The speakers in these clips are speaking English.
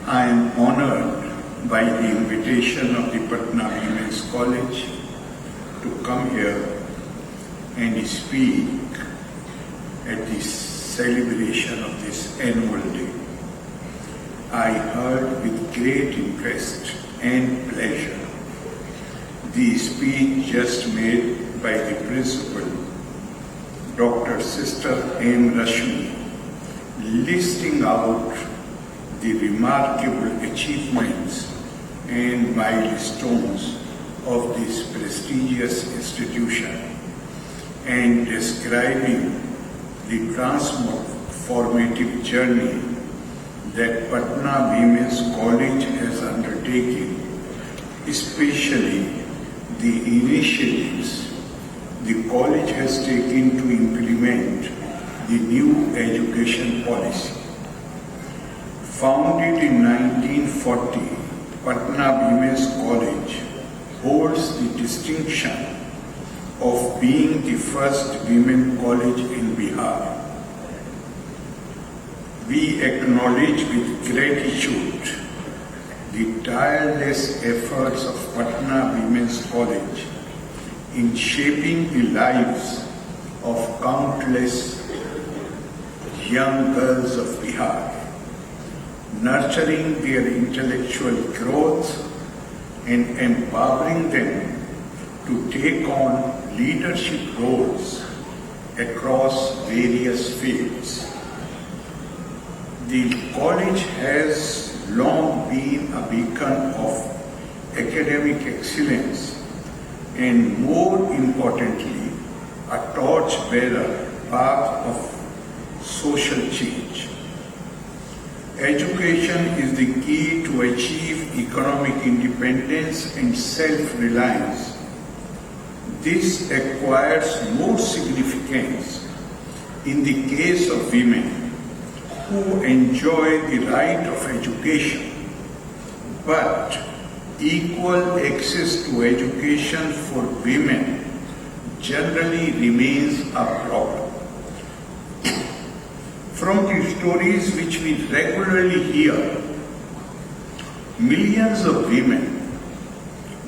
I am honored by the invitation of the Patna Women's College to come here and speak at this celebration of this annual day. I heard with great interest and pleasure the speech just made by the principal, Dr. Sister M. Rashmi, listing out the remarkable achievements and milestones of this prestigious institution and describing the transformative journey that Patna Women's College has undertaken, especially the initiatives the college has taken to implement the new education policy. Founded in 1940, Patna Women's College holds the distinction of being the first women college in Bihar. We acknowledge with gratitude the tireless efforts of Patna Women's College in shaping the lives of countless young girls of Bihar, nurturing their intellectual growth and empowering them to take on leadership roles across various fields. The college has long been a beacon of academic excellence and, more importantly, a torch-bearer path of social change. Education is the key to achieve economic independence and self-reliance. This acquires more significance in the case of women who enjoy the right of education, but equal access to education for women generally remains a problem. From the stories which we regularly hear, millions of women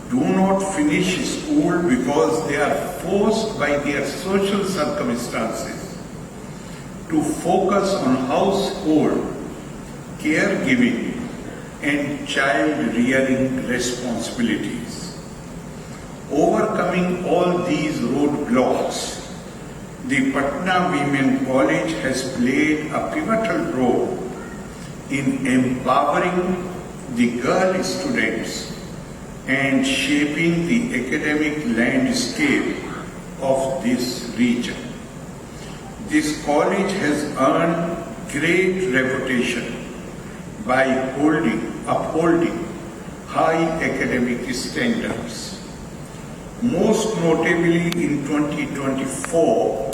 do not finish school because they are forced by their social circumstances to focus on household, caregiving, and child-rearing responsibilities. Overcoming all these roadblocks, the Patna Women College has played a pivotal role in empowering the girl students and shaping the academic landscape of this region. This college has earned great reputation by upholding high academic standards. Most notably in 2024,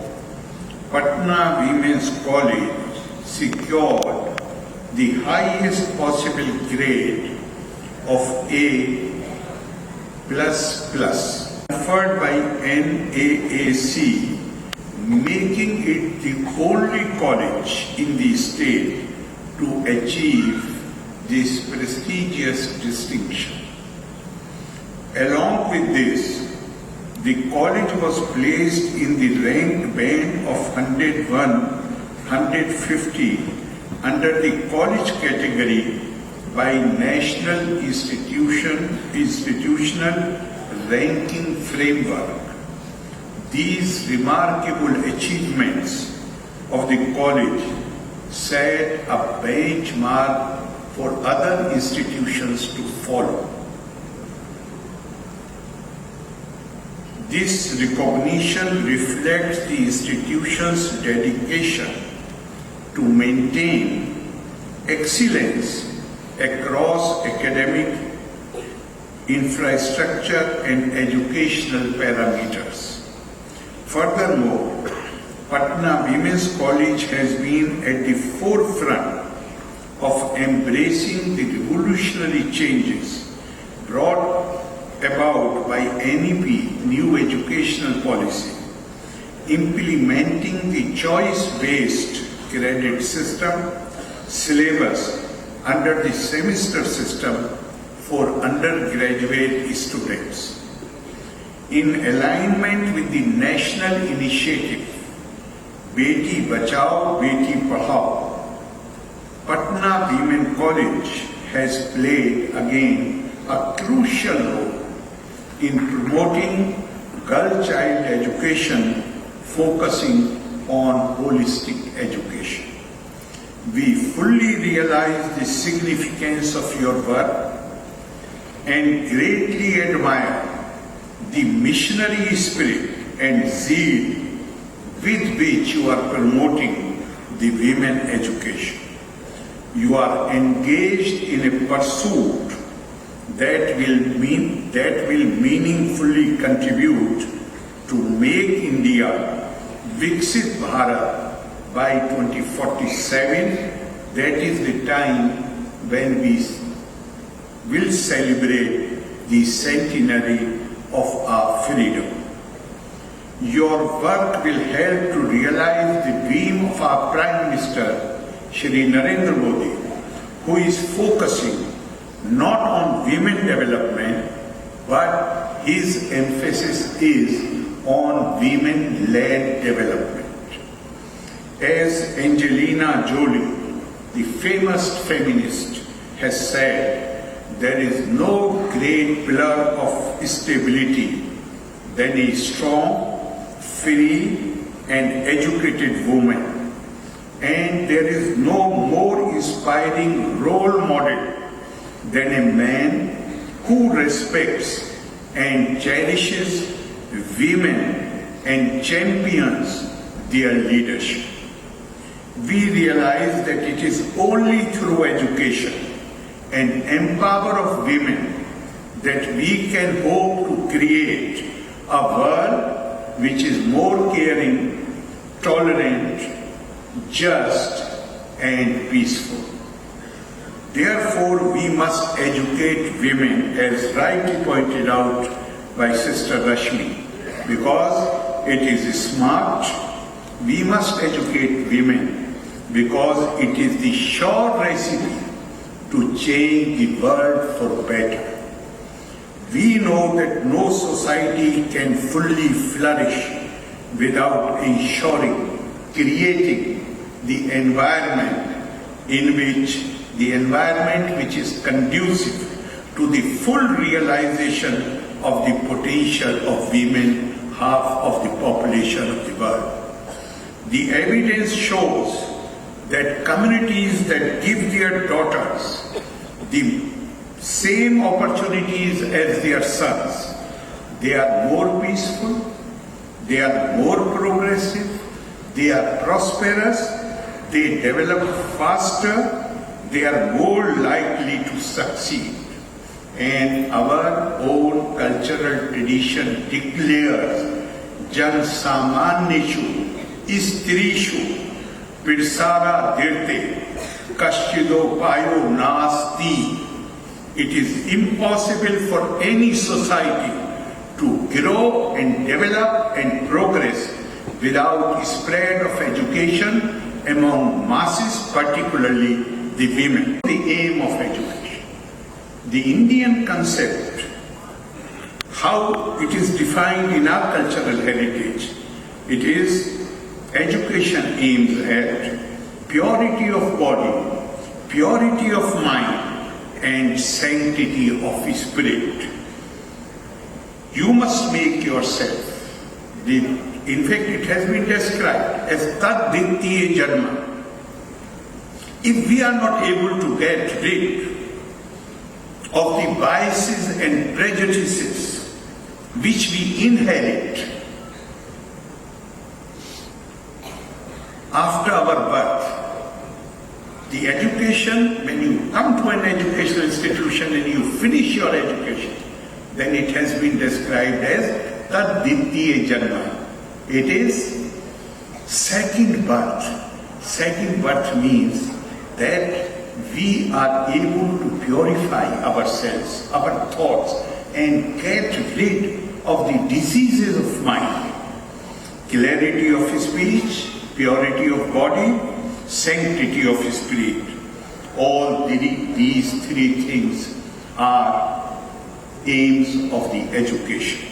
Patna Women's College secured the highest possible grade of A++, conferred by NAAC, making it the only college in the state to achieve this prestigious distinction. Along with this, the college was placed in the ranked band of 101-150 under the college category by National Institutional Ranking Framework. These remarkable achievements of the college set a benchmark for other institutions to follow. This recognition reflects the institution's dedication to maintain excellence across academic, infrastructure, and educational parameters. Furthermore, Patna Women's College has been at the forefront of embracing the revolutionary changes brought about by NEP new educational policy, implementing the choice-based credit system, syllabus, under the semester system for undergraduate students. In alignment with the national initiative Beti Bachao, Beti Padhao, Patna Women College has played again a crucial role in promoting girl-child education, focusing on holistic education. We fully realize the significance of your work and greatly admire the missionary spirit and zeal with which you are promoting the women education. You are engaged in a pursuit that will meaningfully contribute to make India Viksit Bharat by 2047. That is the time when we will celebrate the centenary of our freedom. Your work will help to realize the dream of our Prime Minister, Shri Narendra Modi, who is focusing not on women development, but his emphasis is on women-led development. As Angelina Jolie, the famous feminist, has said, there is no great pillar of stability than a strong, free and educated woman. And there is no more inspiring role model than a man who respects and cherishes women and champions their leadership. We realize that it is only through education and empower of women that we can hope to create a world which is more caring, tolerant, just and peaceful. Therefore, we must educate women, as rightly pointed out by Sister Rashmi, because it is smart. We must educate women because it is the sure recipe to change the world for better. We know that no society can fully flourish without ensuring, creating the environment which is conducive to the full realization of the potential of women, half of the population of the world. The evidence shows that communities that give their daughters the same opportunities as their sons, they are more peaceful, they are more progressive, they are prosperous, they develop faster, they are more likely to succeed. And our own cultural tradition declares Jan Samanyeshu Istrishu Pirsara Dirte Kashchido Payo Nasti. It is impossible for any society to grow and develop and progress without spread of education among masses, particularly the women. The aim of education. The Indian concept, how it is defined in our cultural heritage, it is education aims at purity of body, purity of mind, and sanctity of spirit. You must make yourself. In fact, it has been described as tad dittiye janma. If we are not able to get rid of the biases and prejudices which we inherit after our birth, the education, when you come to an educational institution and you finish your education, then it has been described as tad dittiye janma. It is second birth. Second birth means that we are able to purify ourselves, our thoughts, and get rid of the diseases of mind. Clarity of speech, purity of body, sanctity of spirit. All these three things are aims of the education.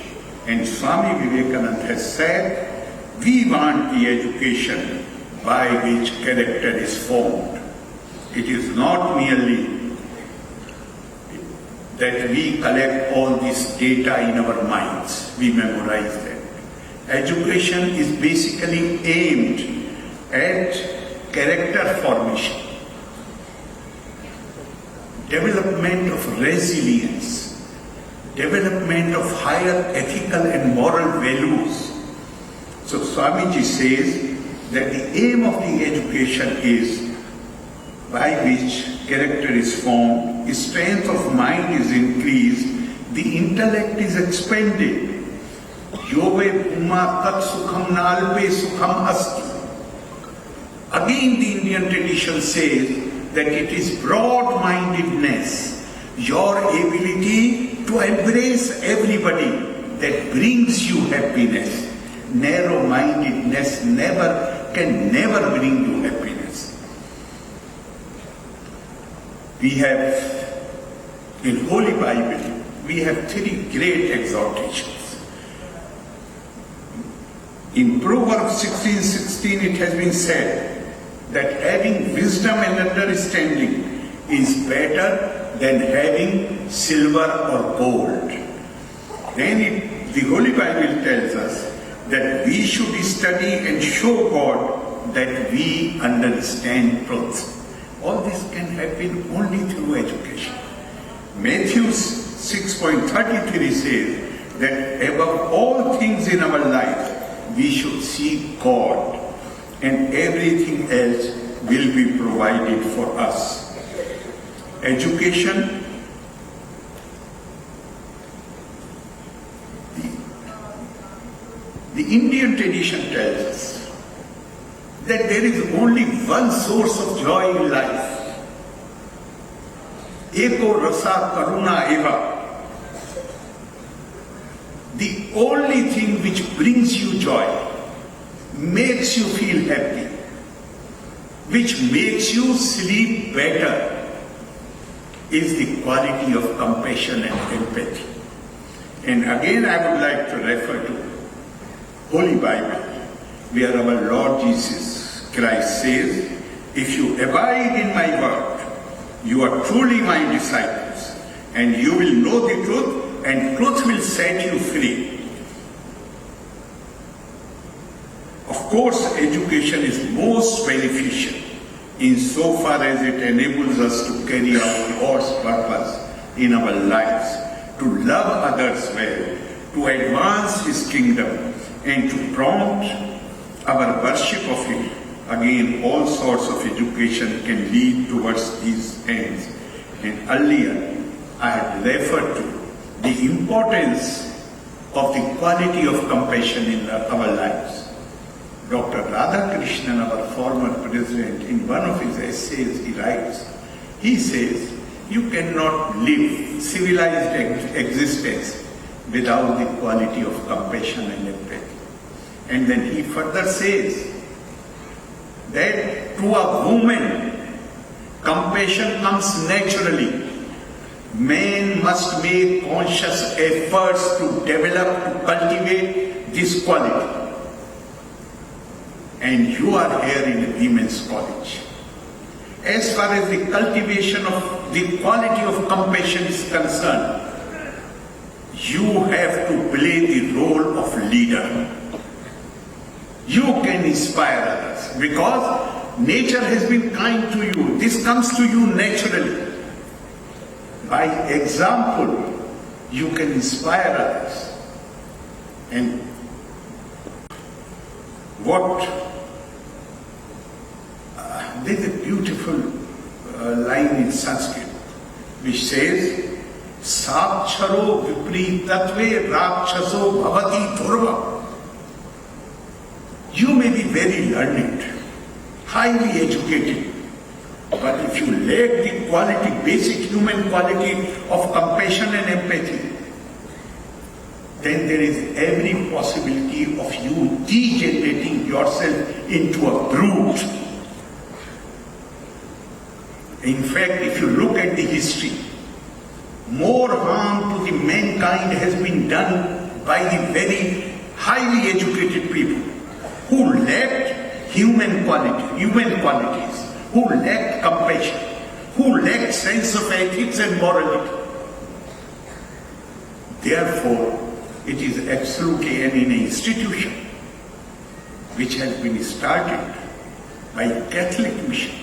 And Swami Vivekananda has said, we want the education by which character is formed. It is not merely that we collect all this data in our minds, we memorize that. Education is basically aimed at character formation, development of resilience, development of higher ethical and moral values. So Swamiji says that the aim of the education is by which character is formed, strength of mind is increased, the intellect is expanded. Yove Puma Tat Sukham Nalpe Sukham Asti. Again the Indian tradition says that it is broad-mindedness, your ability to embrace everybody that brings you happiness. Narrow-mindedness can never bring you happiness. We have, in Holy Bible, we have three great exhortations. In Proverbs 16:16 it has been said that having wisdom and understanding is better than having silver or gold. Then the Holy Bible tells us that we should study and show God that we understand truth. All this can happen only through education. Matthew 6:33 says that above all things in our life, we should seek God and everything else will be provided for us. Education, the Indian tradition tells us that there is only one source of joy in life. Eko rasa karuna eva. The only thing which brings you joy, makes you feel happy, which makes you sleep better, is the quality of compassion and empathy. And again I would like to refer to Holy Bible, where our Lord Jesus Christ says, if you abide in my word, you are truly my disciples, and you will know the truth, and truth will set you free. Of course, education is most beneficial insofar as it enables us to carry out God's purpose in our lives, to love others well, to advance His kingdom, and to prompt our worship of Him. Again, all sorts of education can lead towards these ends. And earlier, I had referred to the importance of the quality of compassion in our lives. Dr. Radhakrishnan, our former president, in one of his essays he writes, he says, you cannot live civilized existence without the quality of compassion and empathy. And then he further says that to a woman, compassion comes naturally. Man must make conscious efforts to develop, to cultivate this quality. And you are here in a women's college. As far as the cultivation of the quality of compassion is concerned, you have to play the role of leader. You can inspire others because nature has been kind to you. This comes to you naturally. By example, you can inspire others. And there's a beautiful line in Sanskrit which says, Saksharo vipritatve rakshaso bhavati dhurva. You may be very learned, highly educated, but if you lack the quality, basic human quality of compassion and empathy, then there is every possibility of you degenerating yourself into a brute. In fact, if you look at the history, more harm to the mankind has been done by the very highly educated people who lacked human qualities, who lacked compassion, who lacked sense of ethics and morality. Therefore, it is absolutely an institution which has been started by Catholic mission.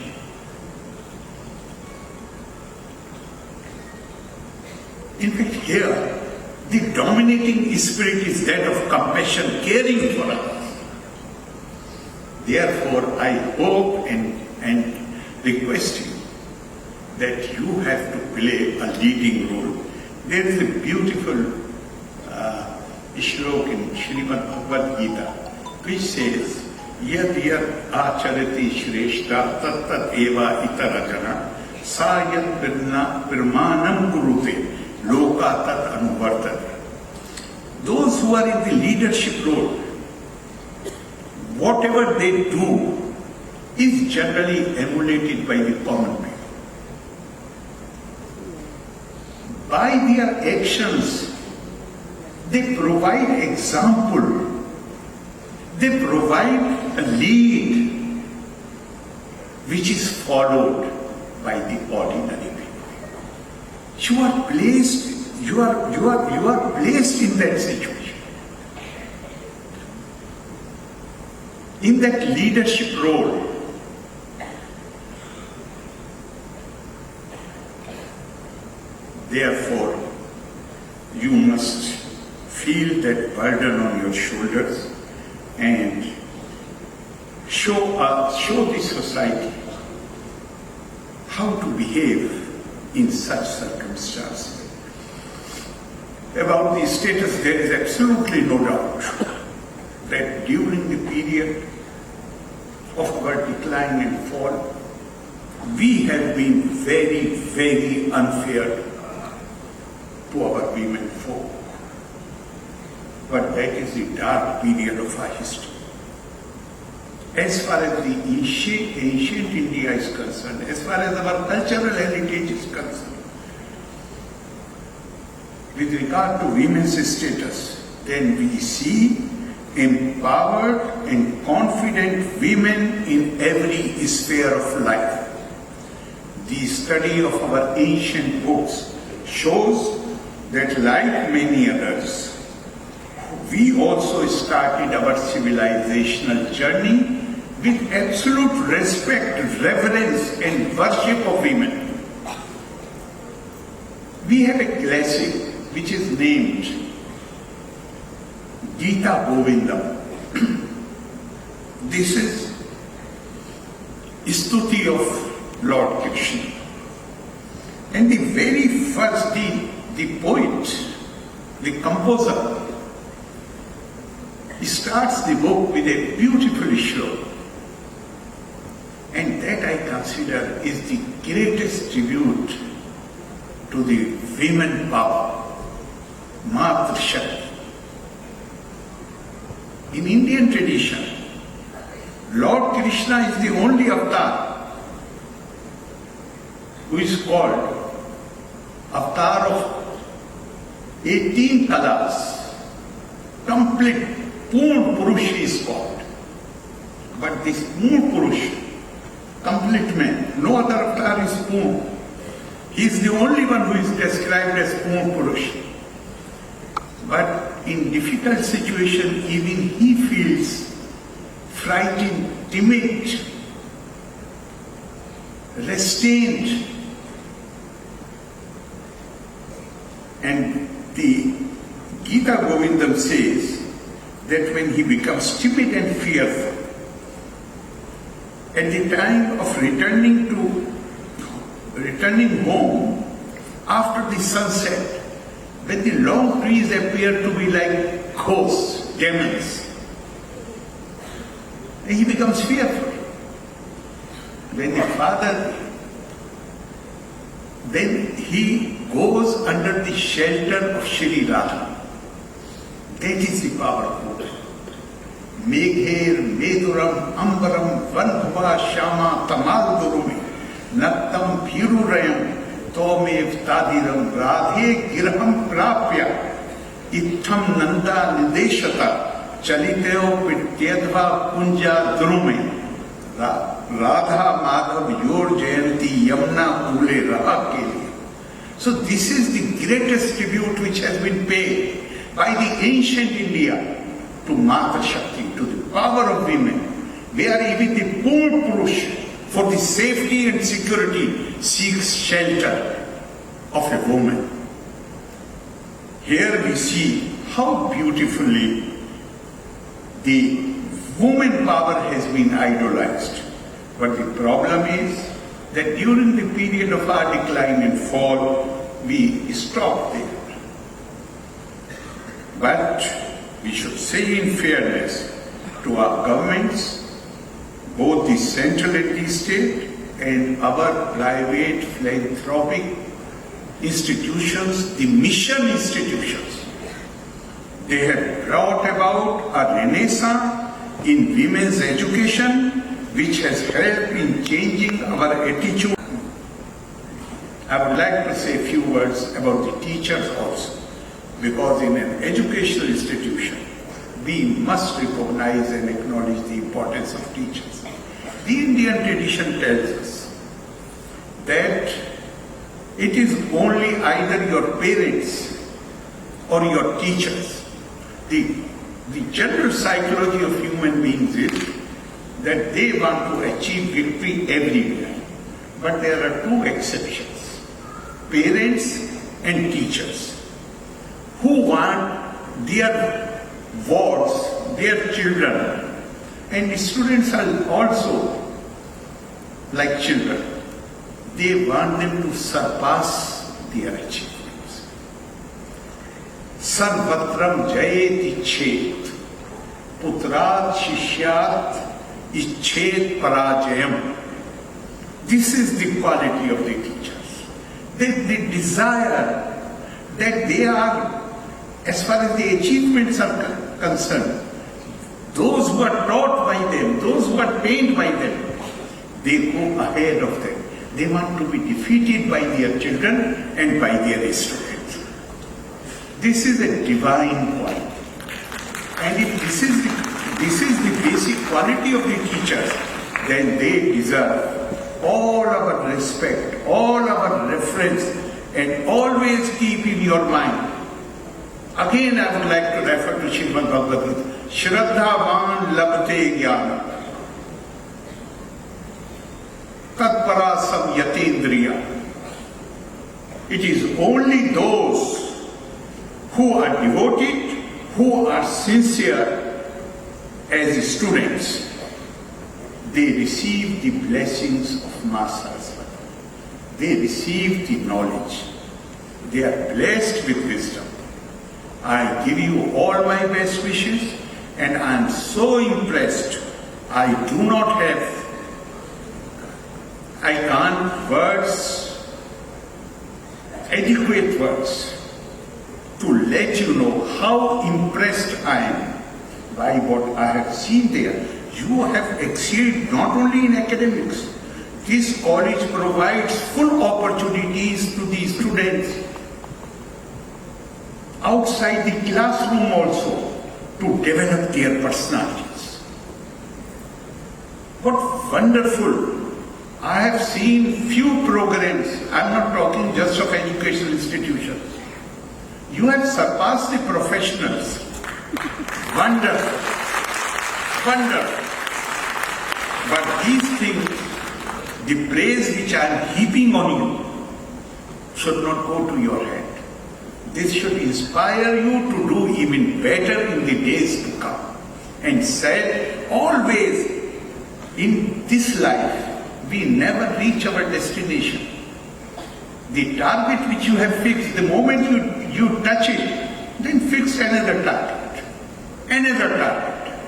In fact, here, the dominating spirit is that of compassion, caring for others. Therefore, I hope and request you that you have to play a leading role. There is a beautiful shlok in Srimad Bhagavad Gita which says, Yad yad acharati shreshta tat tat eva itarajana sa yad pirmanam kurute loka tat anuvartane. Those who are in the leadership role, whatever they do is generally emulated by the common people. By their actions, they provide example, they provide a lead which is followed by the ordinary people. You are placed in that situation, in that leadership role. Therefore, you must feel that burden on your shoulders and show the society how to behave in such circumstances. About the status, there is absolutely no doubt that during the period of our decline and fall, we have been very, very unfair to our women folk. But that is the dark period of our history. As far as the ancient India is concerned, as far as our cultural heritage is concerned, with regard to women's status, then we see empowered and confident women in every sphere of life. The study of our ancient books shows that, like many others, we also started our civilizational journey with absolute respect, reverence, and worship of women. We have a classic which is named Gita Govindam. This is Stuti of Lord Krishna. And the very first, the poet, the composer, he starts the book with a beautiful shlok. And that I consider is the greatest tribute to the women power, Matra Shakti. In Indian tradition, Lord Krishna is the only avatar who is called avatar of 18 kalas, complete Purna Purush is called. But this Purna Purush, complete man, no other avatar is Purna. He is the only one who is described as Purna Purush. But in difficult situation, even he feels frightened, timid, restrained. And the Gita Govindam says that when he becomes timid and fearful, at the time of returning home after the sunset, when the long trees appear to be like ghosts, demons, and he becomes fearful. When the father, then he goes under the shelter of Shri Radha. That is the power of Buddha. Megher, Meduram, Ambaram, Vanbhava, Shama, Tamal Durumi, नक्तम भीरुरयम तोमेव तादिरम Radhe गिरहम प्राप्य इत्थम नंदा निदेशता चलितो पित्यध्वा कुंजा द्रुमे Radha Madhav your जयंती यमुना कूले रहा के लिए. So this is the greatest tribute which has been paid by the ancient India to Mata Shakti, to the power of women, where even the poor Purush, for the safety and security, seeks shelter of a woman. Here we see how beautifully the woman power has been idolized. But the problem is that during the period of our decline and fall, we stopped there. But we should say in fairness to our governments, both the central and the state, and our private philanthropic institutions, the mission institutions, they have brought about a renaissance in women's education, which has helped in changing our attitude. I would like to say a few words about the teachers also, because in an educational institution, we must recognize and acknowledge the importance of teachers. The Indian tradition tells us that it is only either your parents or your teachers. The general psychology of human beings is that they want to achieve victory everywhere. But there are two exceptions: parents and teachers, who want their wards, their children, and the students are also like children. They want them to surpass their achievements. Sarvatram jayeti chet, putrat shishyat icchet parajayam. This is the quality of the teachers. They desire that they are, as far as the achievements are concerned, those who are taught by them, those who are trained by them, they go ahead of them. They want to be defeated by their children and by their students. This is a divine quality. And if this is the basic quality of the teachers, then they deserve all our respect, all our reference, and always keep in your mind. Again, I would like to refer to Srimad Bhagavad Gita. Shraddhavan labte jnana tatparasam yatindriya. It is only those who are devoted, who are sincere as students, they receive the blessings of Masters. They receive the knowledge. They are blessed with wisdom. I give you all my best wishes, and I am so impressed. I can't adequate words to let you know how impressed I am by what I have seen there. You have excelled not only in academics. This college provides full opportunities to the students outside the classroom also to develop their personalities. What wonderful! I have seen few programs. I'm not talking just of educational institutions. You have surpassed the professionals. Wonderful. Wonderful. But these things, the praise which I am heaping on you, should not go to your head. This should inspire you to do even better in the days to come. And said, always in this life, we never reach our destination. The target which you have fixed, the moment you touch it, then fix another target. Another target.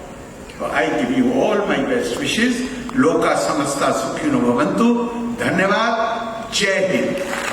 So I give you all my best wishes. Loka samasta sukhino bhavantu. Dhanyavad. Jai Hind.